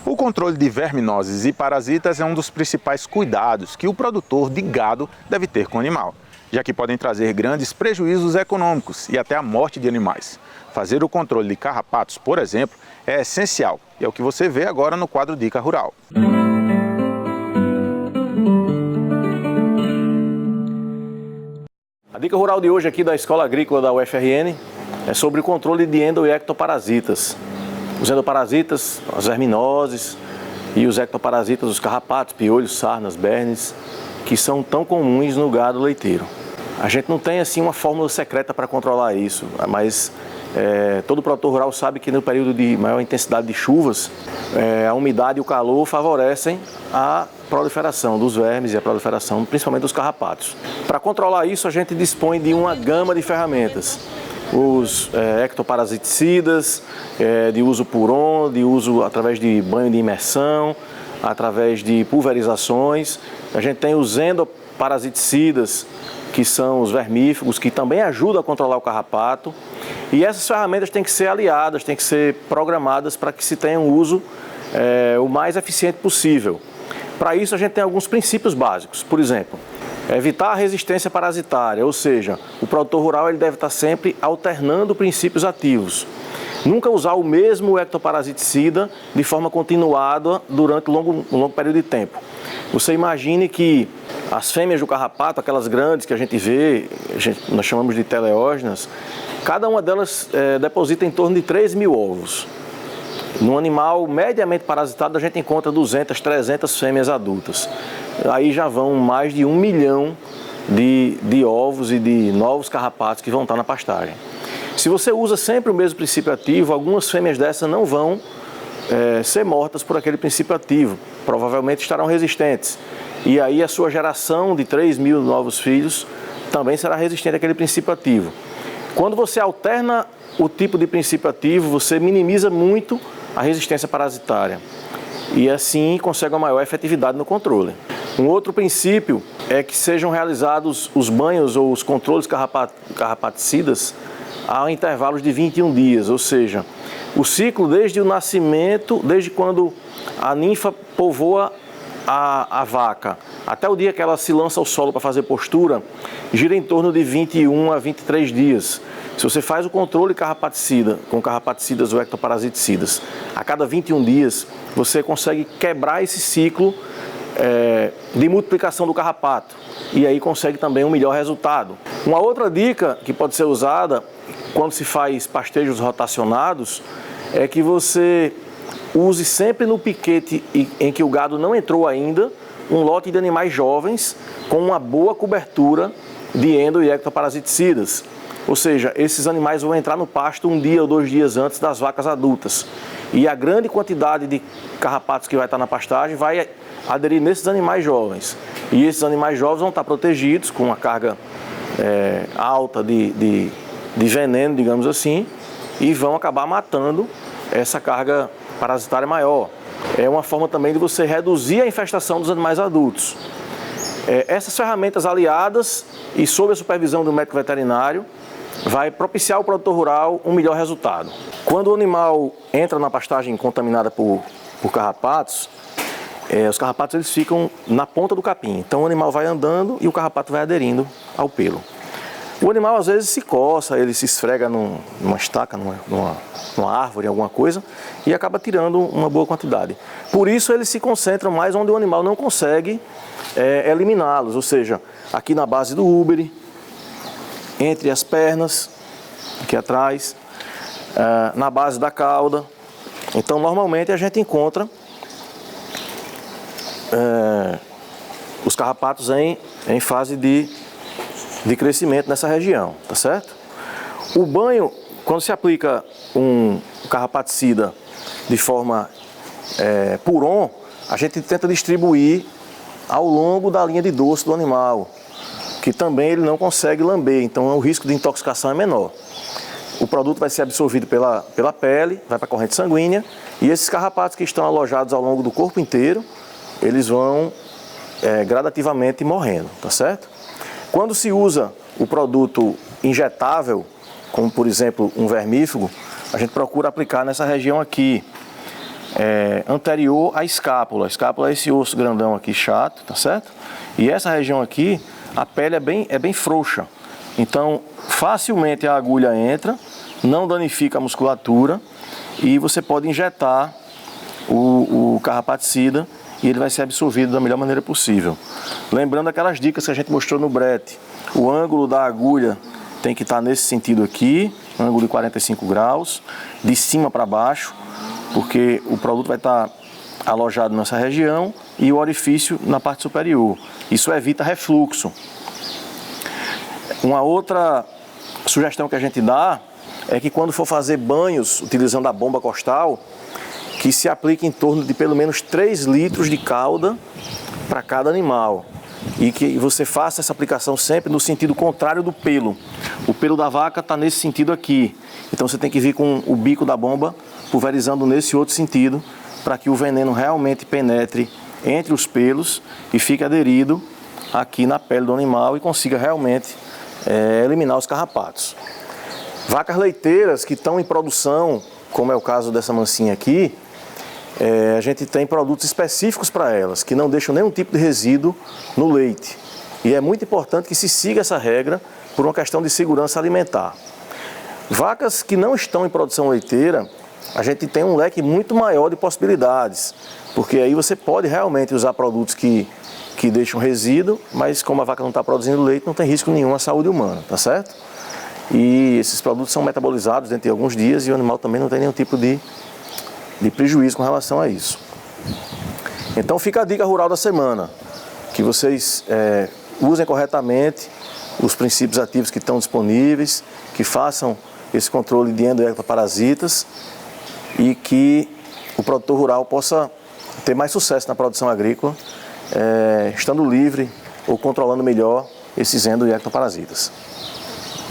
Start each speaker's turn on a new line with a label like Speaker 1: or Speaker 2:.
Speaker 1: O controle de verminoses e parasitas é um dos principais cuidados que o produtor de gado deve ter com o animal, já que podem trazer grandes prejuízos econômicos e até a morte de animais. Fazer o controle de carrapatos, por exemplo, é essencial e é o que você vê agora no quadro Dica Rural.
Speaker 2: A dica rural de hoje aqui da Escola Agrícola da UFRN é sobre o controle de endo- e ectoparasitas. Os endoparasitas, as verminoses e os ectoparasitas, os carrapatos, piolhos, sarnas, bernes, que são tão comuns no gado leiteiro. A gente não tem assim uma fórmula secreta para controlar isso, mas todo produtor rural sabe que no período de maior intensidade de chuvas, a umidade e o calor favorecem a proliferação dos vermes e a proliferação principalmente dos carrapatos. Para controlar isso, a gente dispõe de uma gama de ferramentas. Os ectoparasiticidas, de uso puron, de uso através de banho de imersão, através de pulverizações. A gente tem os endoparasiticidas, que são os vermífugos, que também ajudam a controlar o carrapato. E essas ferramentas têm que ser aliadas, têm que ser programadas para que se tenha um uso o mais eficiente possível. Para isso, a gente tem alguns princípios básicos. Por exemplo, evitar a resistência parasitária, ou seja, o produtor rural ele deve estar sempre alternando princípios ativos. Nunca usar o mesmo ectoparasiticida de forma continuada durante um longo período de tempo. Você imagine que as fêmeas do carrapato, aquelas grandes que a gente vê, nós chamamos de teleógenas, cada uma delas deposita em torno de 3.000 ovos. No animal mediamente parasitado, a gente encontra 200, 300 fêmeas adultas. Aí já vão mais de 1 milhão de ovos e de novos carrapatos que vão estar na pastagem. Se você usa sempre o mesmo princípio ativo, algumas fêmeas dessas não vão ser mortas por aquele princípio ativo. Provavelmente estarão resistentes. E aí a sua geração de 3.000 novos filhos também será resistente àquele princípio ativo. Quando você alterna o tipo de princípio ativo, você minimiza muito a resistência parasitária e assim consegue uma maior efetividade no controle. Um outro princípio é que sejam realizados os banhos ou os controles carrapaticidas a intervalos de 21 dias, ou seja, o ciclo desde o nascimento, desde quando a ninfa povoa a vaca, até o dia que ela se lança ao solo para fazer postura, gira em torno de 21 a 23 dias. Se você faz o controle carrapaticida, com carrapaticidas ou ectoparasiticidas, a cada 21 dias, você consegue quebrar esse ciclo de multiplicação do carrapato e aí consegue também um melhor resultado. Uma outra dica que pode ser usada quando se faz pastejos rotacionados é que você use sempre no piquete em que o gado não entrou ainda um lote de animais jovens com uma boa cobertura de endo- e ectoparasiticidas. Ou seja, esses animais vão entrar no pasto 1 dia ou 2 dias antes das vacas adultas. E a grande quantidade de carrapatos que vai estar na pastagem vai aderir nesses animais jovens. E esses animais jovens vão estar protegidos com uma carga alta de veneno, digamos assim, e vão acabar matando essa carga parasitária maior. É uma forma também de você reduzir a infestação dos animais adultos. Essas ferramentas aliadas e sob a supervisão do médico veterinário vai propiciar ao produtor rural um melhor resultado. Quando o animal entra na pastagem contaminada por carrapatos, os carrapatos eles ficam na ponta do capim. Então o animal vai andando e o carrapato vai aderindo ao pelo. O animal às vezes se coça, ele se esfrega numa estaca, numa árvore, alguma coisa, e acaba tirando uma boa quantidade. Por isso eles se concentram mais onde o animal não consegue eliminá-los, ou seja, aqui na base do úbere, entre as pernas, aqui atrás, na base da cauda. Então normalmente a gente encontra os carrapatos em fase de crescimento nessa região, tá certo? O banho, quando se aplica um carrapaticida de forma puron, a gente tenta distribuir ao longo da linha de dorso do animal, que também ele não consegue lamber, então o risco de intoxicação é menor. O produto vai ser absorvido pela pele, vai para a corrente sanguínea, e esses carrapatos que estão alojados ao longo do corpo inteiro, eles vão gradativamente morrendo, tá certo? Quando se usa o produto injetável, como por exemplo um vermífugo, a gente procura aplicar nessa região aqui. anterior à escápula. A escápula é esse osso grandão aqui, chato, tá certo? E essa região aqui, a pele é bem frouxa. Então, facilmente a agulha entra, não danifica a musculatura e você pode injetar o carrapaticida e ele vai ser absorvido da melhor maneira possível. Lembrando aquelas dicas que a gente mostrou no brete. O ângulo da agulha tem que estar nesse sentido aqui, ângulo de 45 graus, de cima para baixo, porque o produto vai estar alojado nessa região e o orifício na parte superior. Isso evita refluxo. Uma outra sugestão que a gente dá é que quando for fazer banhos utilizando a bomba costal, que se aplique em torno de pelo menos 3 litros de cauda para cada animal. E que você faça essa aplicação sempre no sentido contrário do pelo. O pelo da vaca está nesse sentido aqui. Então você tem que vir com o bico da bomba pulverizando nesse outro sentido para que o veneno realmente penetre entre os pelos e fique aderido aqui na pele do animal e consiga realmente eliminar os carrapatos. Vacas leiteiras que estão em produção, como é o caso dessa mansinha aqui, a gente tem produtos específicos para elas, que não deixam nenhum tipo de resíduo no leite. E é muito importante que se siga essa regra por uma questão de segurança alimentar. Vacas que não estão em produção leiteira, a gente tem um leque muito maior de possibilidades, porque aí você pode realmente usar produtos que deixam resíduo, mas como a vaca não está produzindo leite, não tem risco nenhum à saúde humana, tá certo? E esses produtos são metabolizados dentro de alguns dias e o animal também não tem nenhum tipo de prejuízo com relação a isso. Então fica a dica rural da semana, que vocês usem corretamente os princípios ativos que estão disponíveis, que façam esse controle de endo e ectoparasitas e que o produtor rural possa ter mais sucesso na produção agrícola, estando livre ou controlando melhor esses endo e ectoparasitas.